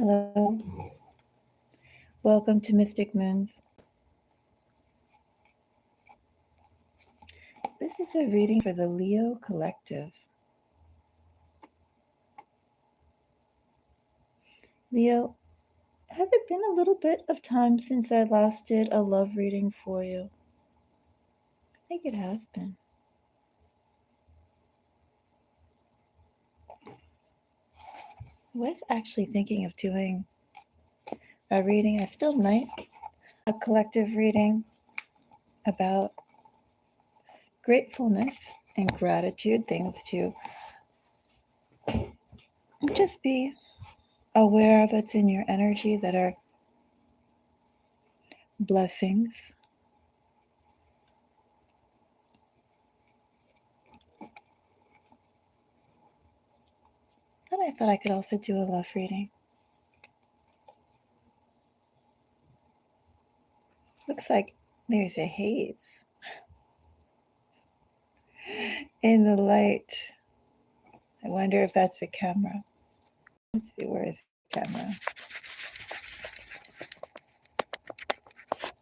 Hello, welcome to Mystic Moons. This is a reading for the Leo Collective. Leo, has it been a little bit of time since I last did a love reading for you? I think it has been. I was actually thinking of doing a reading, I still might, a collective reading about gratefulness and gratitude, things to just be aware of what's in your energy that are blessings. And I thought I could also do a love reading. Looks like there's a haze in the light. I wonder if that's the camera. Let's see, where is the camera? Does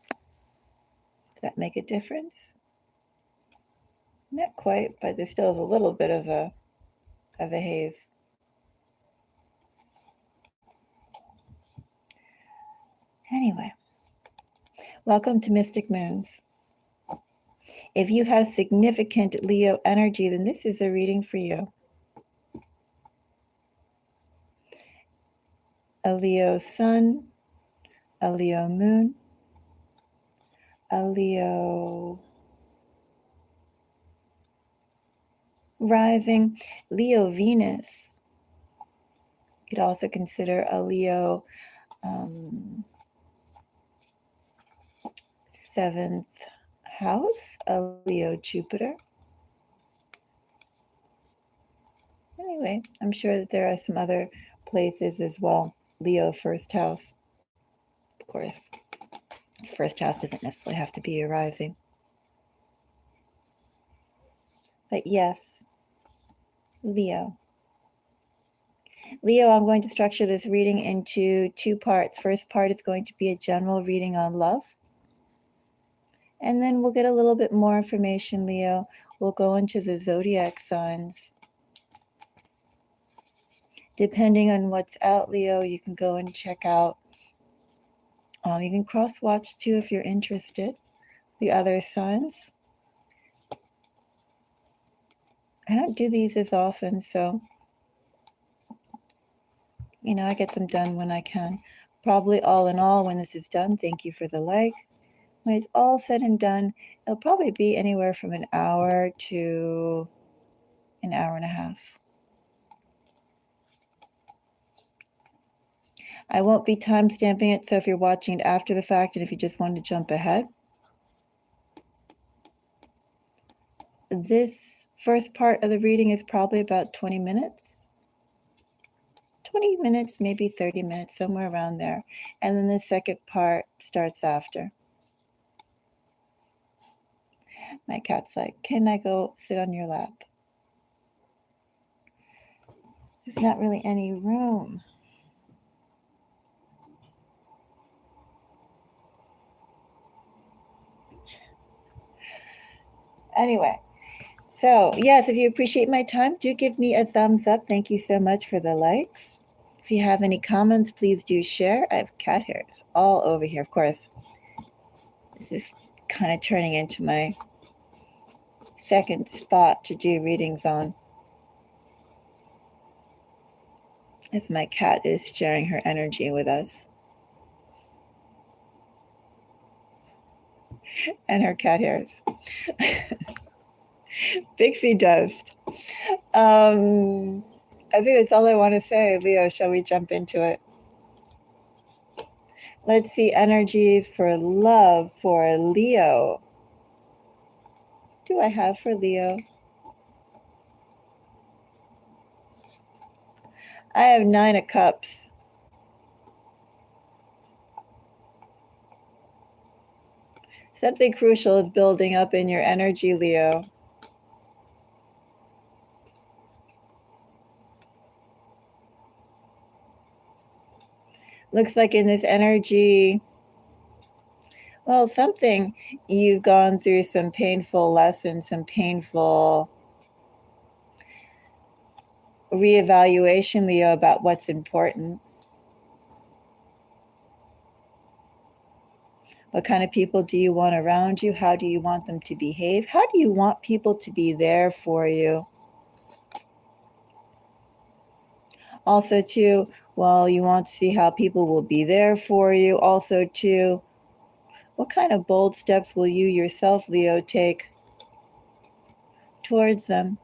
that make a difference? Not quite, but there still is a little bit of a haze. Anyway, welcome to Mystic Moons. If you have significant Leo energy, then this is a reading for you. A Leo sun, a Leo moon, a Leo rising, Leo Venus. You could also consider a Leo 7th house, a Leo Jupiter. Anyway, I'm sure that there are some other places as well. Leo first house. Of course, first house doesn't necessarily have to be a rising. But yes, Leo. Leo, I'm going to structure this reading into two parts. First part is going to be a general reading on love. And then we'll get a little bit more information, Leo. We'll go into the zodiac signs. Depending on what's out, Leo, you can go and check out. You can cross-watch too if you're interested. The other signs. I don't do these as often, so I get them done when I can. Probably all in all, when this is done, thank you for the like. When it's all said and done, it'll probably be anywhere from an hour to an hour and a half. I won't be time stamping it, so if you're watching it after the fact and if you just want to jump ahead, this first part of the reading is probably about 20 minutes. 20 minutes, maybe 30 minutes, somewhere around there. And then the second part starts after. My cat's like, can I go sit on your lap? There's not really any room. Anyway, so yes, if you appreciate my time, do give me a thumbs up. Thank you so much for the likes. If you have any comments, please do share. I have cat hairs all over here. Of course, this is kind of turning into my second spot to do readings on, as my cat is sharing her energy with us. And her cat hairs. Pixie dust. I think that's all I want to say. Leo, shall we jump into it? Let's see energies for love for Leo. What do I have for Leo? I have 9 of Cups. Something crucial is building up in your energy, Leo. Looks like in this energy, well, something you've gone through some painful lessons, some painful reevaluation, Leo, about what's important. What kind of people do you want around you? How do you want them to behave? How do you want people to be there for you? Also, too, well, you want to see how people will be there for you. Also, too, what kind of bold steps will you yourself, Leo, take towards them?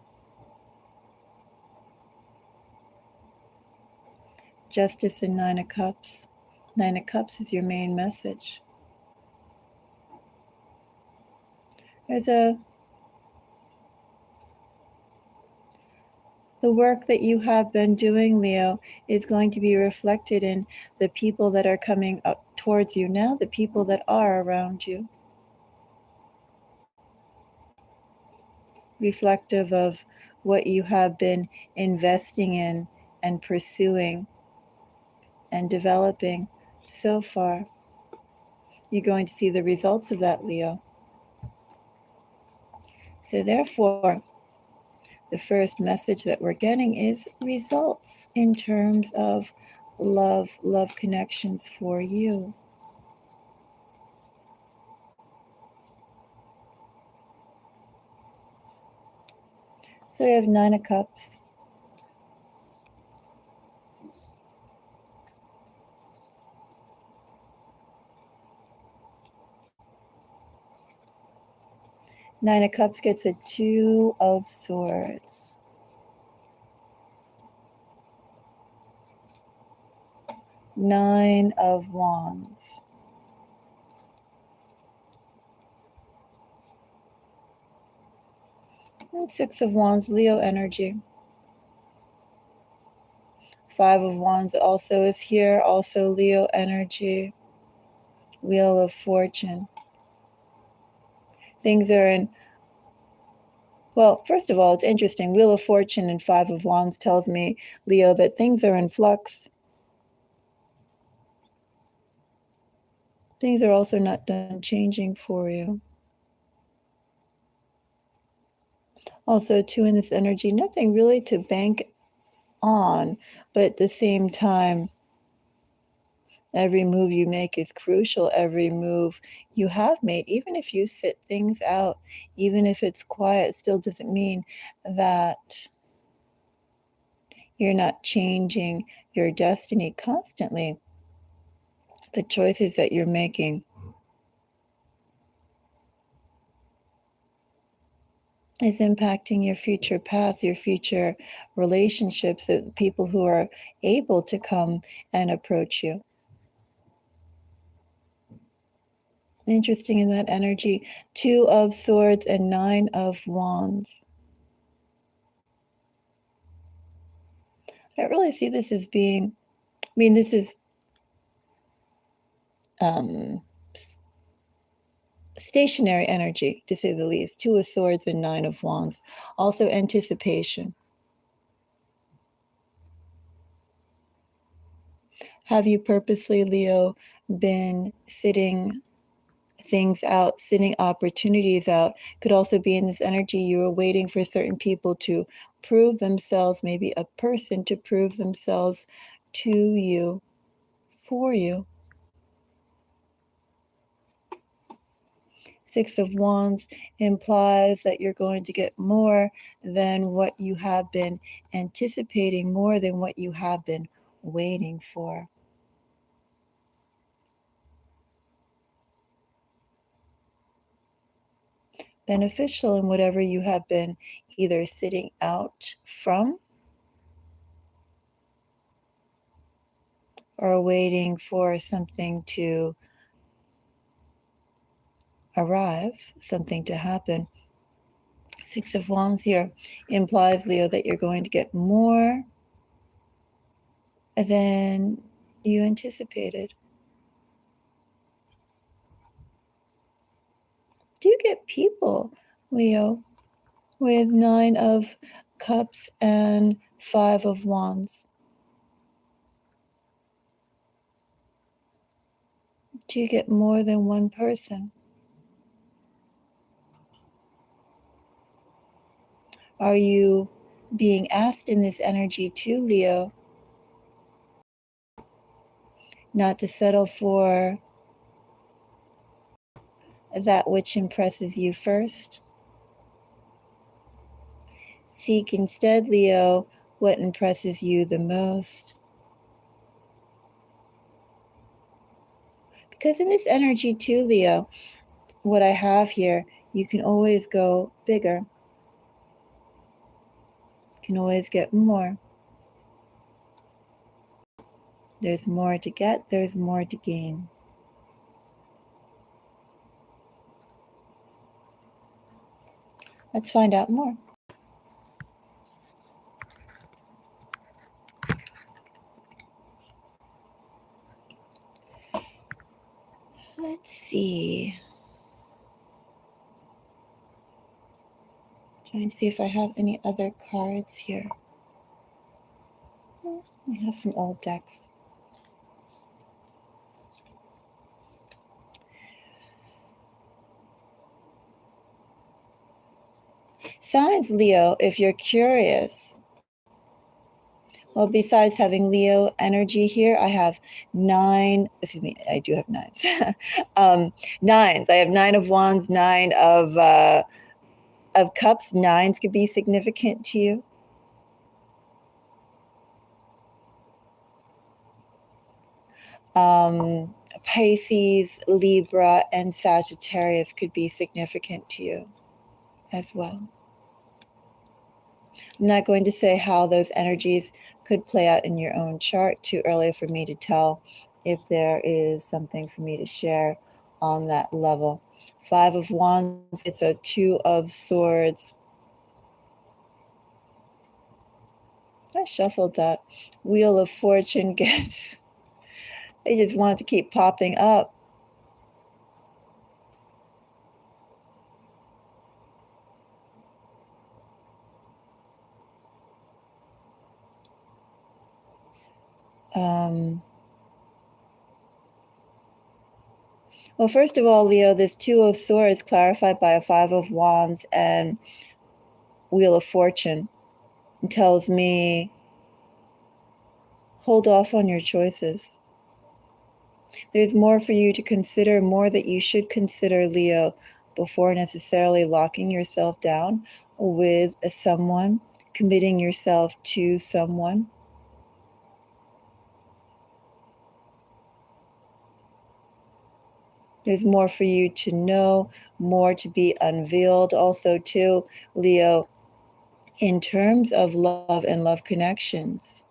Justice and Nine of Cups. Nine of Cups is your main message. The work that you have been doing, Leo, is going to be reflected in the people that are coming up towards you now, the people that are around you. Reflective of what you have been investing in and pursuing and developing so far. You're going to see the results of that, Leo. So therefore, the first message that we're getting is results in terms of love connections for you. So we have Nine of Cups. Nine of Cups gets a Two of Swords. Nine of Wands. And Six of Wands, Leo energy. Five of Wands also is here, also Leo energy. Wheel of Fortune. Things are in, well, first of all, it's interesting. Wheel of Fortune and Five of Wands tells me, Leo, that things are in flux. Things are also not done changing for you. Also, too, in this energy, nothing really to bank on, but at the same time, every move you make is crucial. Every move you have made, even if you sit things out, even if it's quiet, still doesn't mean that you're not changing your destiny constantly. The choices that you're making is impacting your future path, your future relationships, the people who are able to come and approach you. Interesting in that energy, Two of Swords and Nine of Wands. I don't really see this as being, I mean, this is stationary energy, to say the least. Two of Swords and Nine of Wands. Also anticipation. Have you purposely, Leo, been sitting things out, sitting opportunities out? Could also be in this energy you were waiting for certain people to prove themselves, maybe a person to prove themselves to you, for you. Six of Wands implies that you're going to get more than what you have been anticipating, more than what you have been waiting for. Beneficial in whatever you have been either sitting out from or waiting for something to arrive, something to happen. Six of Wands here implies, Leo, that you're going to get more than you anticipated. Do you get people, Leo, with Nine of Cups and Five of Wands? Do you get more than one person? Are you being asked in this energy too, Leo, not to settle for that which impresses you first? Seek instead, Leo, what impresses you the most. Because in this energy too, Leo, what I have here, you can always go bigger. You can always get more. There's more to get, there's more to gain. Let's find out more. Let's see. Trying to see if I have any other cards here. I have some old decks. Signs, Leo, if you're curious. Well, besides having Leo energy here, I have I do have nines. Nines. I have 9 of wands, 9 of cups. Nines could be significant to you. Pisces, Libra, and Sagittarius could be significant to you as well. I'm not going to say how those energies could play out in your own chart. Too early for me to tell if there is something for me to share on that level. 5 of wands, it's a 2 of swords. I shuffled that. Wheel of fortune gets, they just want to keep popping up. Well, first of all, Leo, this 2 of swords clarified by a 5 of wands and wheel of fortune tells me hold off on your choices. There's more for you to consider, more that you should consider, Leo, before necessarily locking yourself down with someone, committing yourself to someone. There's more for you to know, more to be unveiled also too, Leo, in terms of love and love connections.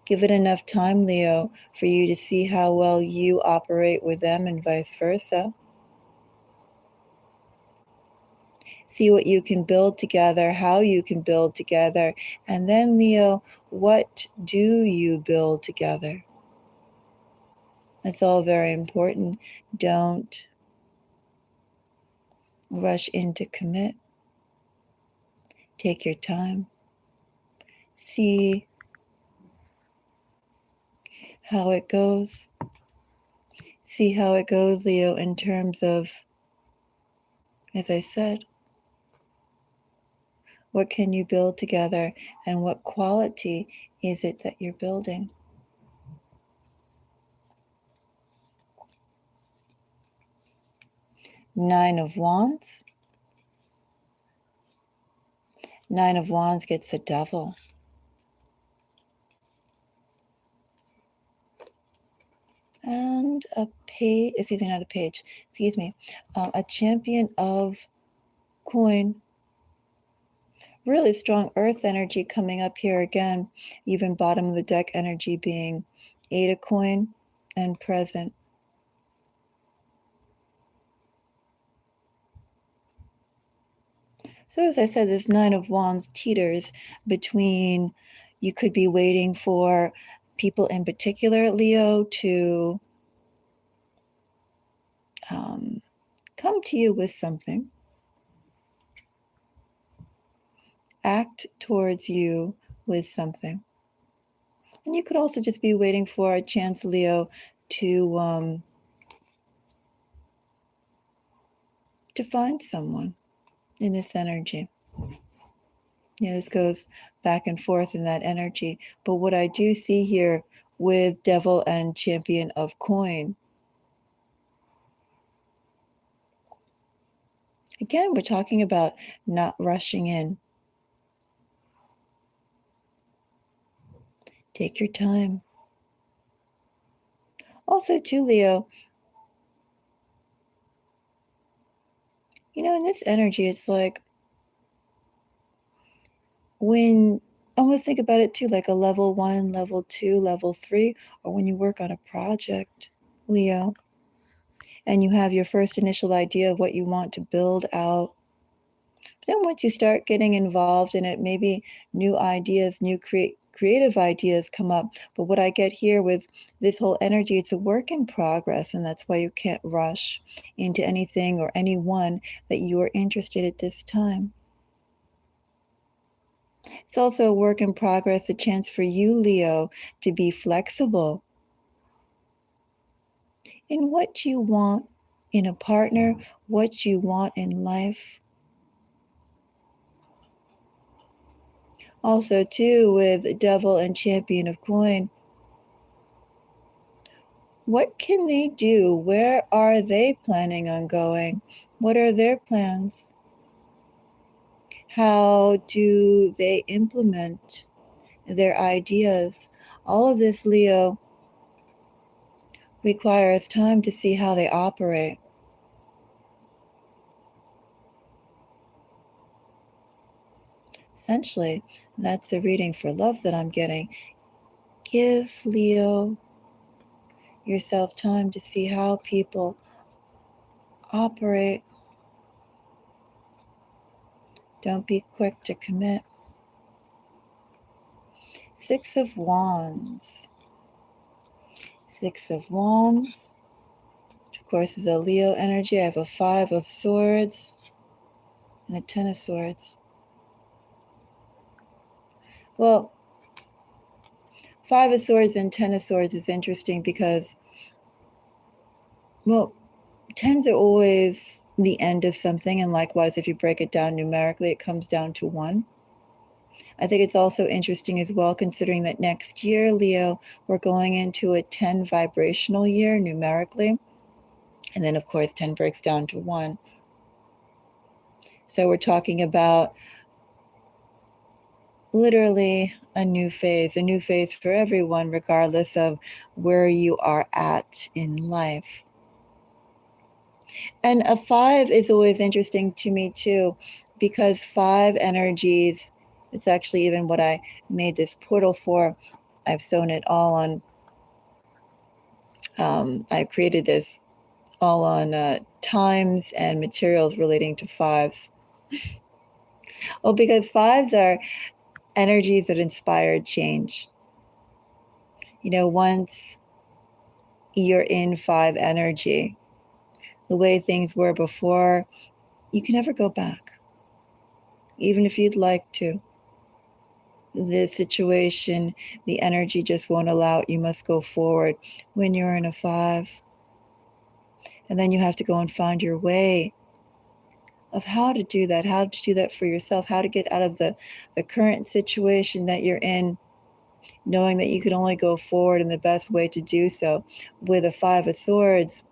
Give it enough time, Leo, for you to see how well you operate with them and vice versa. See what you can build together, how you can build together. And then, Leo, what do you build together? That's all very important. Don't rush in to commit. Take your time. See how it goes. See how it goes, Leo, in terms of, as I said, what can you build together and what quality is it that you're building? Nine of Wands. 9 of Wands gets the Devil. And a page, not a page, a champion of coin. Really strong earth energy coming up here again, even bottom of the deck energy being 8 of coin and present. So as I said, this 9 of Wands teeters between, you could be waiting for people in particular, Leo, to come to you with something, act towards you with something. And you could also just be waiting for a chance, Leo, to find someone in this energy. This goes back and forth in that energy. But what I do see here with Devil and Champion of Coin, again, we're talking about not rushing in. Take your time. Also, too, Leo, in this energy, it's like when, almost think about it too, like a level 1, level 2, level 3, or when you work on a project, Leo, and you have your first initial idea of what you want to build out. Then once you start getting involved in it, maybe new ideas, new creative ideas come up. But what I get here with this whole energy, it's a work in progress, and that's why you can't rush into anything or anyone that you are interested at this time. It's also a work in progress, a chance for you, Leo, to be flexible in what you want in a partner, what you want in life. Also, too, with Devil and Champion of Coin, what can they do? Where are they planning on going? What are their plans? How do they implement their ideas? All of this, Leo, requires time to see how they operate. Essentially, that's the reading for love that I'm getting. Give, Leo, yourself time to see how people operate. Don't be quick to commit. 6 of Wands. 6 of Wands, which of course is a Leo energy. I have a 5 of Swords and a 10 of Swords. Well, 5 of Swords and 10 of Swords is interesting because, well, 10s are always the end of something, and likewise, if you break it down numerically, it comes down to 1. I think it's also interesting as well, considering that next year, Leo, we're going into a 10 vibrational year numerically. And then, of course, 10 breaks down to 1. So we're talking about literally a new phase for everyone, regardless of where you are at in life. And a 5 is always interesting to me too, because 5 energies, it's actually even what I made this portal for. I've sewn it all on, I created this all on times and materials relating to 5s. Well, because 5s are energies that inspire change. Once you're in 5 energy, the way things were before, you can never go back, even if you'd like to. The situation, the energy just won't allow it. You must go forward when you're in a 5. And then you have to go and find your way of how to do that for yourself, how to get out of the current situation that you're in, knowing that you can only go forward, and the best way to do so with a 5 of Swords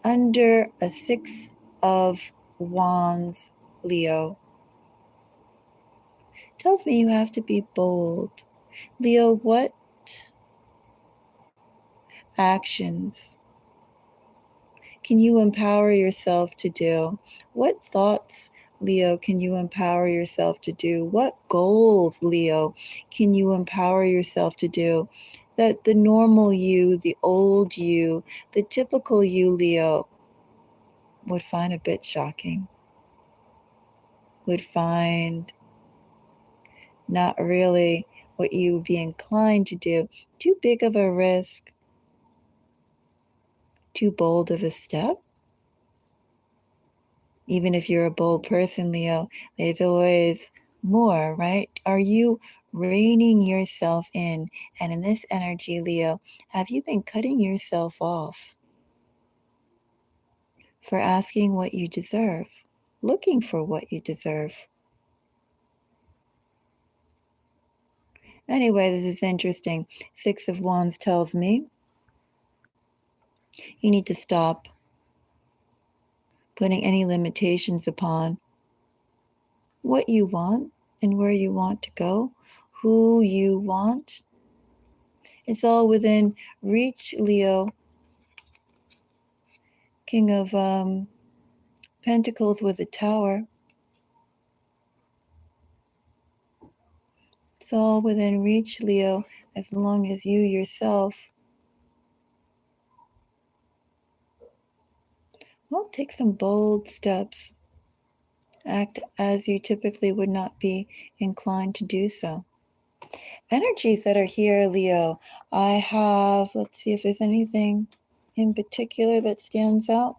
under a 6 of Wands, Leo, tells me you have to be bold. Leo, what actions can you empower yourself to do? What thoughts, Leo, can you empower yourself to do? What goals, Leo, can you empower yourself to do that the normal you, the old you, the typical you, Leo, would find a bit shocking, would find not really what you would be inclined to do, too big of a risk, too bold of a step? Even if you're a bold person, Leo, there's always more, right? Are you reining yourself in. And in this energy, Leo, have you been cutting yourself off for asking what you deserve, looking for what you deserve? Anyway, this is interesting. Six of Wands tells me you need to stop putting any limitations upon what you want and where you want to go, who you want. It's all within reach, Leo. King of Pentacles with a tower. It's all within reach, Leo, as long as you yourself, well, take some bold steps. Act as you typically would not be inclined to do so. Energies that are here, Leo. I have, let's see if there's anything in particular that stands out.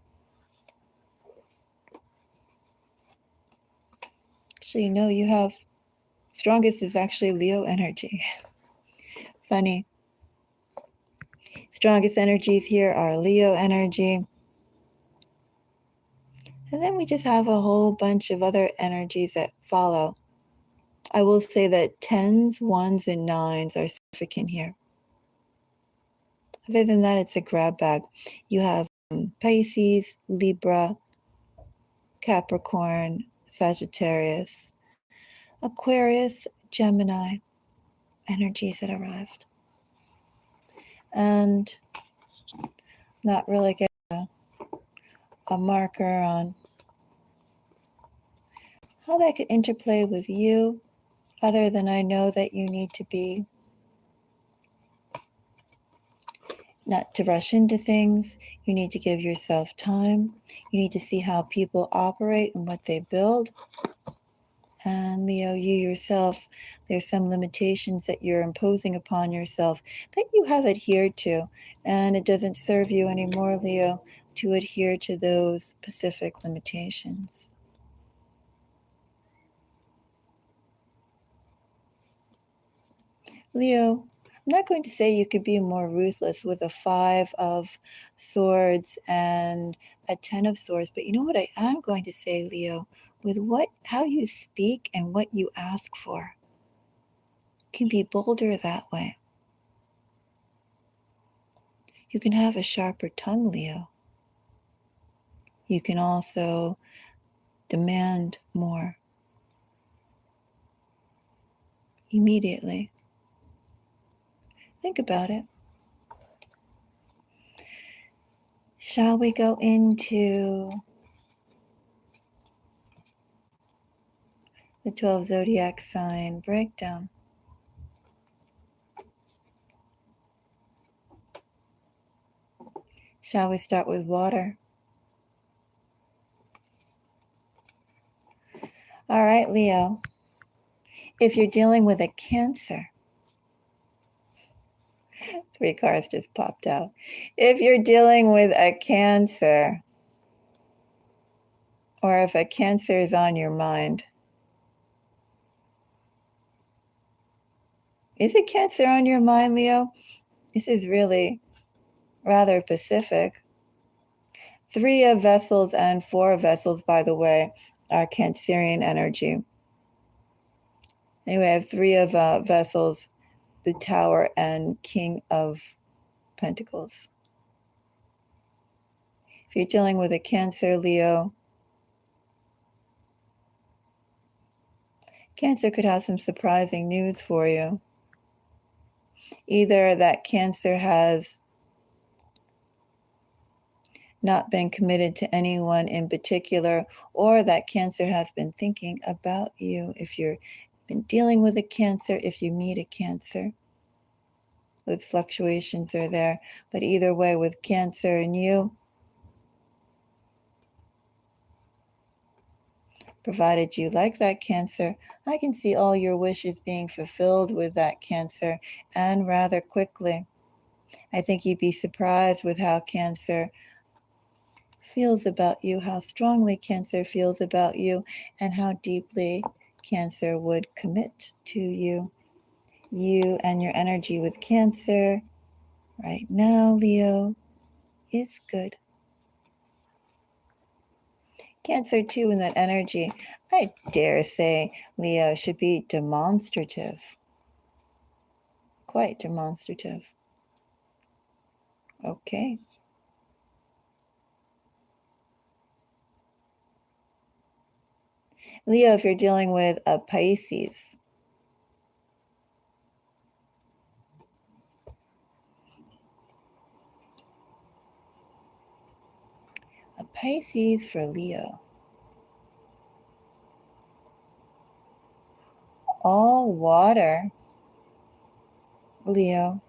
Actually, no, you have, strongest is actually Leo energy. Funny. Strongest energies here are Leo energy. And then we just have a whole bunch of other energies that follow. I will say that 10s, 1s, and 9s are significant here. Other than that, it's a grab bag. You have Pisces, Libra, Capricorn, Sagittarius, Aquarius, Gemini energies that arrived. And not really get a marker on how that could interplay with you, other than I know that you need to be not to rush into things. You need to give yourself time. You need to see how people operate and what they build. And Leo, you yourself, there's some limitations that you're imposing upon yourself that you have adhered to, and it doesn't serve you anymore, Leo, to adhere to those specific limitations. Leo, I'm not going to say you could be more ruthless with a 5 of swords and a 10 of swords, but you know what I am going to say, Leo, with how you speak and what you ask for. You can be bolder that way. You can have a sharper tongue, Leo. You can also demand more immediately. Think about it. Shall we go into the 12 zodiac sign breakdown? Shall we start with water? All right, Leo. If you're dealing with a Cancer, 3 cards just popped out. If you're dealing with a Cancer, or if a Cancer is on your mind, is a Cancer on your mind, Leo? This is really rather specific. 3 of vessels and 4 of vessels, by the way, are Cancerian energy. Anyway, I have 3 of vessels, the Tower and King of Pentacles. If you're dealing with a Cancer, Leo, Cancer could have some surprising news for you. Either that Cancer has not been committed to anyone in particular, or that Cancer has been thinking about you. If you've been dealing with a Cancer, if you meet a Cancer, those fluctuations are there. But either way, with Cancer and you, provided you like that Cancer, I can see all your wishes being fulfilled with that Cancer, and rather quickly. I think you'd be surprised with how Cancer feels about you, how strongly Cancer feels about you, and how deeply Cancer would commit to you. You and your energy with Cancer right now, Leo, is good. Cancer too, in that energy, I dare say, Leo, should be demonstrative. Quite demonstrative. Okay. Leo, if you're dealing with a Pisces, a Pisces for Leo. All water, Leo.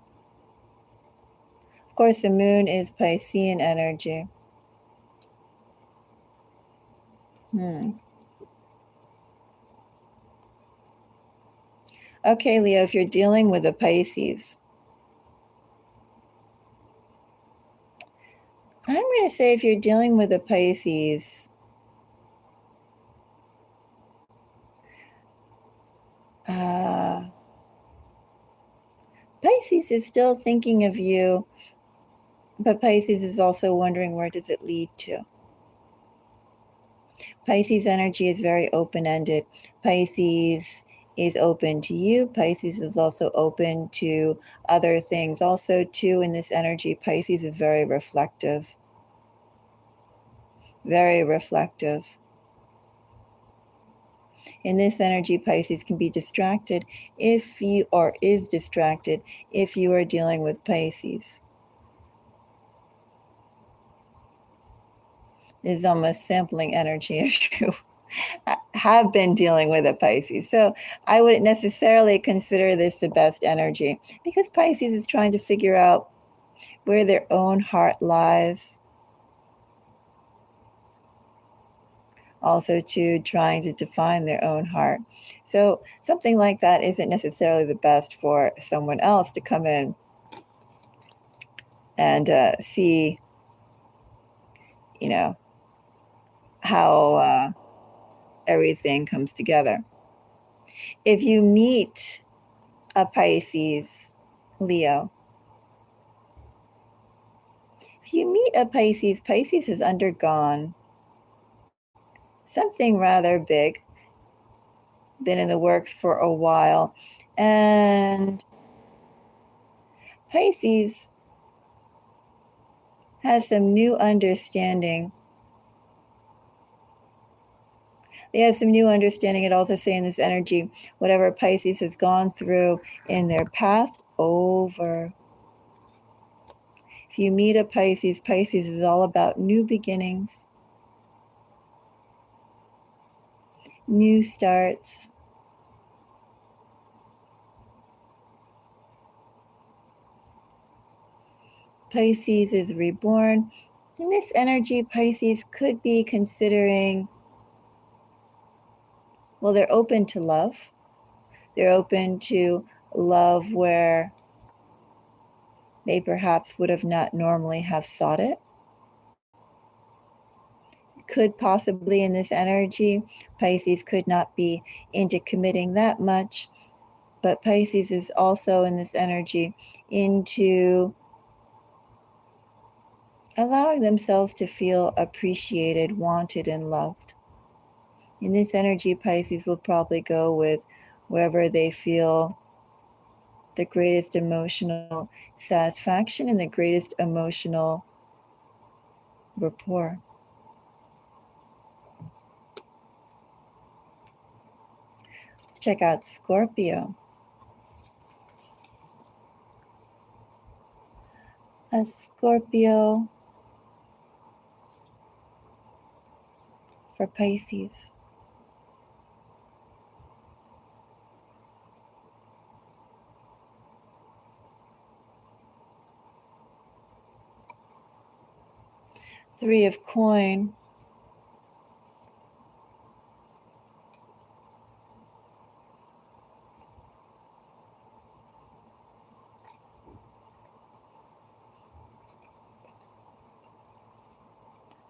Of course, the moon is Piscean energy. Okay, Leo, if you're dealing with a Pisces, I'm going to say if you're dealing with a Pisces, Pisces is still thinking of you, but Pisces is also wondering where does it lead to. Pisces energy is very open-ended. Pisces is open to you. Pisces is also open to other things. Also, too, in this energy, Pisces is very reflective. Very reflective. In this energy, Pisces can be distracted if you, or is distracted if you are dealing with Pisces. This is almost sampling energy if you have been dealing with a Pisces. So I wouldn't necessarily consider this the best energy because Pisces is trying to figure out where their own heart lies. Also, to trying to define their own heart. So something like that isn't necessarily the best for someone else to come in and see, how everything comes together. If you meet a Pisces, Leo, if you meet a Pisces, Pisces has undergone something rather big, been in the works for a while, and Pisces has some new understanding. They have some new understanding. It also say in this energy, whatever Pisces has gone through in their past, over. If you meet a Pisces, Pisces is all about new beginnings, new starts. Pisces is reborn. In this energy, Pisces could be considering, well, they're open to love. They're open to love where they perhaps would have not normally have sought it. Could possibly in this energy, Pisces could not be into committing that much, but Pisces is also in this energy into allowing themselves to feel appreciated, wanted, and loved. In this energy, Pisces will probably go with wherever they feel the greatest emotional satisfaction and the greatest emotional rapport. Let's check out Scorpio. A Scorpio for Pisces. Three of coin.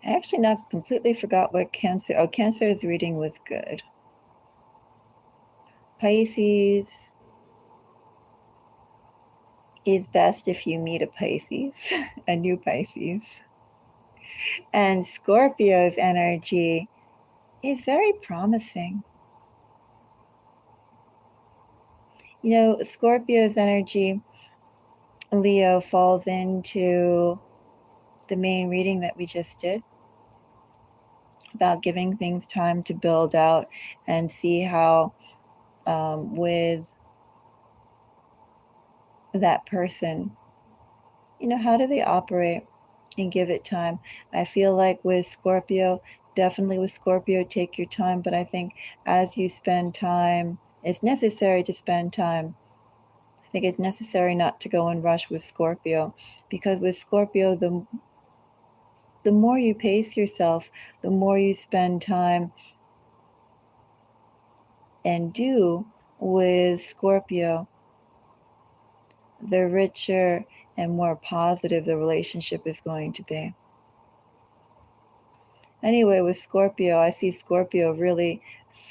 I actually not completely forgot what Cancer. Oh, Cancer's reading was good. Pisces is best if you meet a Pisces, a new Pisces. And Scorpio's energy is very promising. You know, Scorpio's energy, Leo, falls into the main reading that we just did about giving things time to build out and see how with that person, you know, how do they operate and give it time. I feel like with Scorpio, definitely with Scorpio, take your time, but I think as you spend time, it's necessary to spend time. I think it's necessary not to go and rush with Scorpio, because with Scorpio, the more you pace yourself, the more you spend time and do with Scorpio, the richer and more positive the relationship is going to be. Anyway, with Scorpio, I see Scorpio really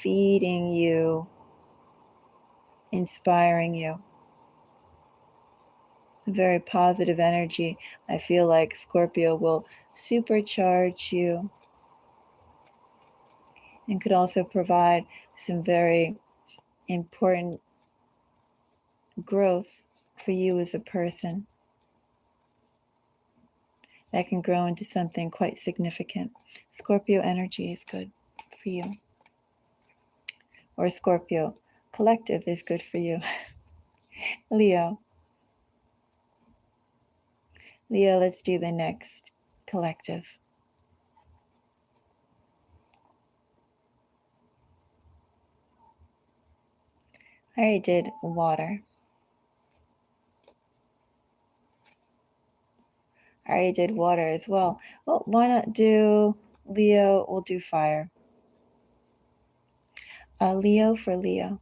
feeding you, inspiring you. It's a very positive energy. I feel like Scorpio will supercharge you and could also provide some very important growth for you as a person that can grow into something quite significant. Scorpio energy is good for you. Or Scorpio collective is good for you. Leo. Leo, let's do the next collective. I already did water. I already did water as well. Well, why not do Leo? We'll do fire. Leo for Leo.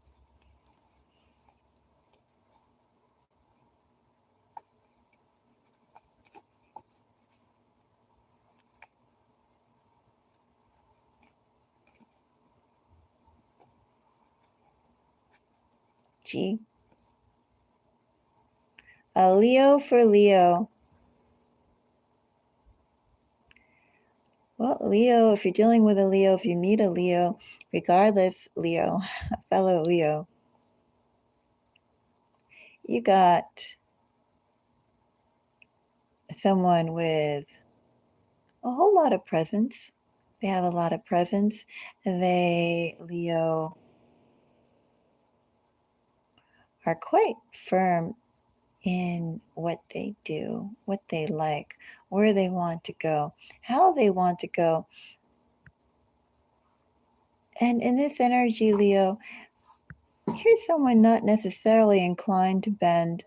G. Leo for Leo. Well, Leo, if you're dealing with a Leo, if you meet a Leo, regardless, Leo, a fellow Leo, you got someone with a whole lot of presence. They have a lot of presence. Leo, are quite firm in what they do, what they like, where they want to go, how they want to go. And in this energy, Leo, here's someone not necessarily inclined to bend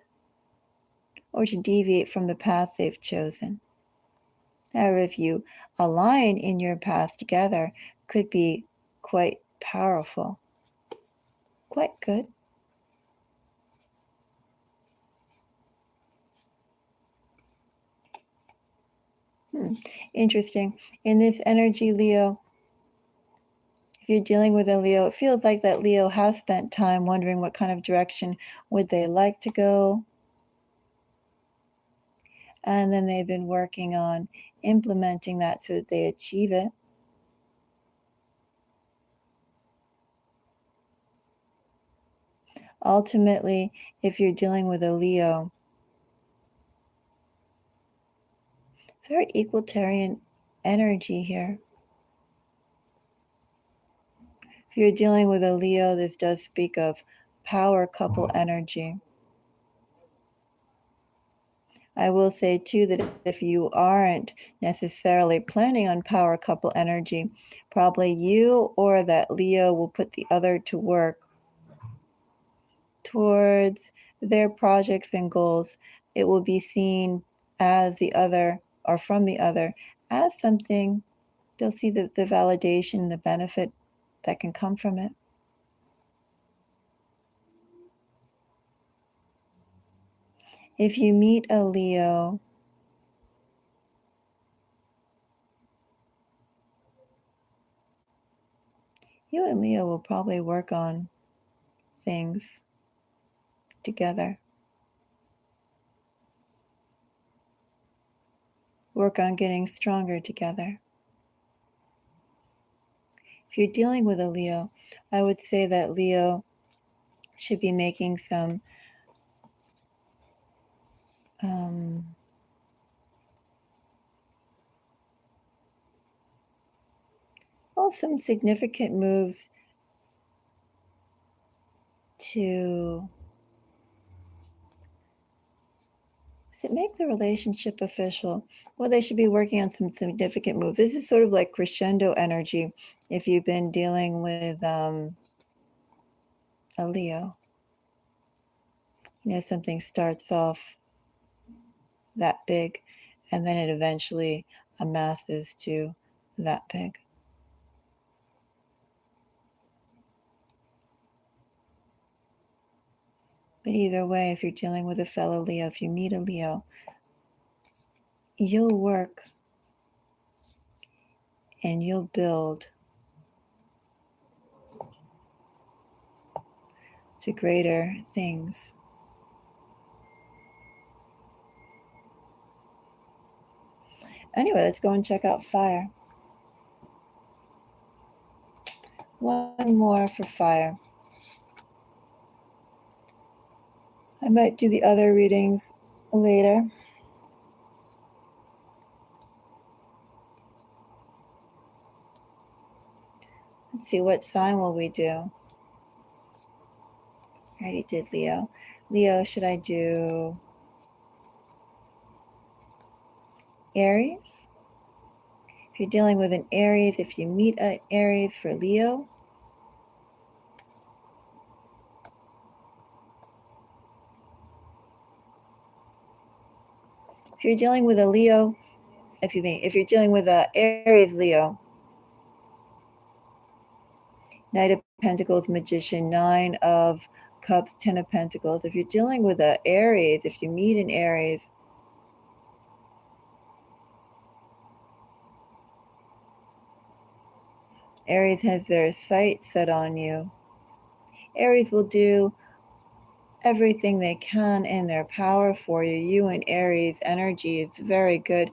or to deviate from the path they've chosen. However, if you align in your paths together, could be quite powerful, quite good. Interesting. In this energy, Leo, if you're dealing with a Leo, it feels like that Leo has spent time wondering what kind of direction would they like to go. And then they've been working on implementing that so that they achieve it. Ultimately, if you're dealing with a Leo, very egalitarian energy here. If you're dealing with a Leo, this does speak of power couple energy. I will say too that if you aren't necessarily planning on power couple energy, probably you or that Leo will put the other to work towards their projects and goals. It will be seen as the other or from the other as something. They'll see the validation, the benefit that can come from it. If you meet a Leo, you and Leo will probably work on things together. work on getting stronger together. If you're dealing with a Leo, I would say that Leo should be making some some significant moves to make the relationship official. Well, they should be working on some significant moves. This is sort of like crescendo energy if you've been dealing with a Leo. Something starts off that big and then it eventually amasses to that big. But either way, if you're dealing with a fellow Leo, if you meet a Leo, you'll work and you'll build to greater things. Anyway, let's go and check out fire. One more for fire. I might do the other readings later. Let's see, what sign will we do? I already did Leo. Leo, should I do Aries? If you're dealing with an Aries, if you meet an Aries for Leo, if you're dealing with a Leo, if you're dealing with an Aries Leo, Knight of Pentacles, Magician, Nine of Cups, Ten of Pentacles. If you're dealing with an Aries, if you meet an Aries, Aries has their sights set on you. Aries will do everything they can in their power for you. You and Aries energy, it's very good.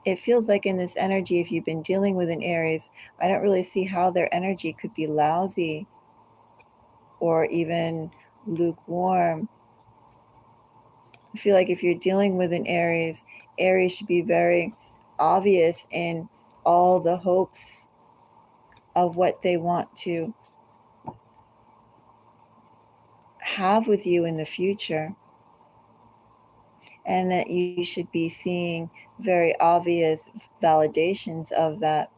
It feels like in this energy, if you've been dealing with an Aries, I don't really see how their energy could be lousy or even lukewarm. I feel like if you're dealing with an Aries, Aries should be very obvious in all the hopes of what they want to have with you in the future. And that you should be seeing very obvious validations of that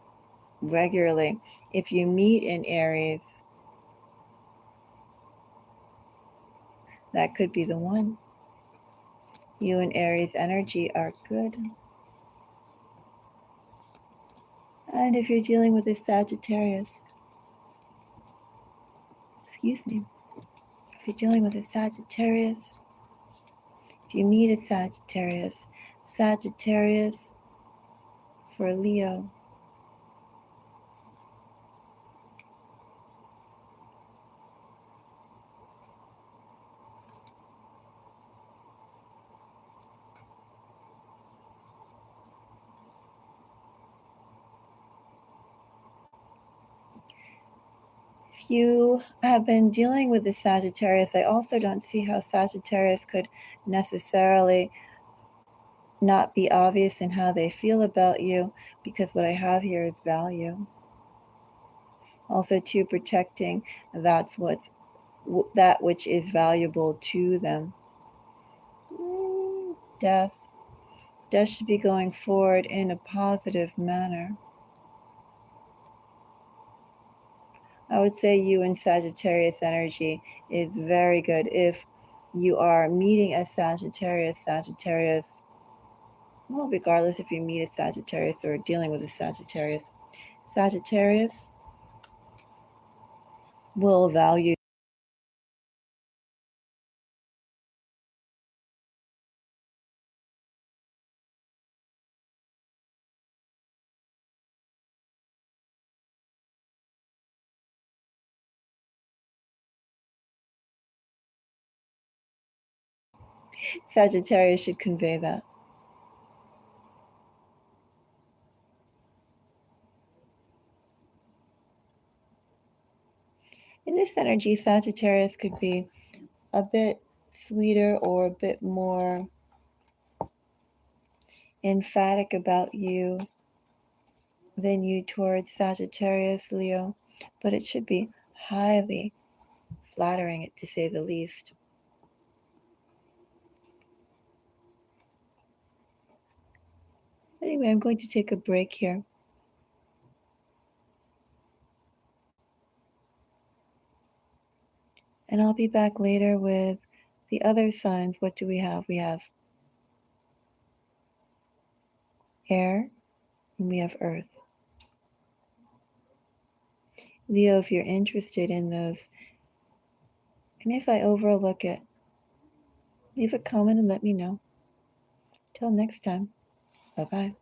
regularly. If you meet an Aries, that could be the one. You and Aries energy are good. And if you're dealing with a Sagittarius, if you're dealing with a Sagittarius, if you meet a Sagittarius for Leo, if you have been dealing with the Sagittarius, I also don't see how Sagittarius could necessarily not be obvious in how they feel about you, because what I have here is value. Also, too, protecting that which is valuable to them. Death should be going forward in a positive manner. I would say you and Sagittarius energy is very good. If you are meeting a Sagittarius, well, regardless if you meet a Sagittarius or dealing with a Sagittarius will value. Sagittarius should convey that. In this energy, Sagittarius could be a bit sweeter or a bit more emphatic about you than you towards Sagittarius, Leo, but it should be highly flattering, to say the least. Anyway, I'm going to take a break here. And I'll be back later with the other signs. What do we have? We have air and we have earth. Leo, if you're interested in those, and if I overlook it, leave a comment and let me know. Till next time, bye-bye.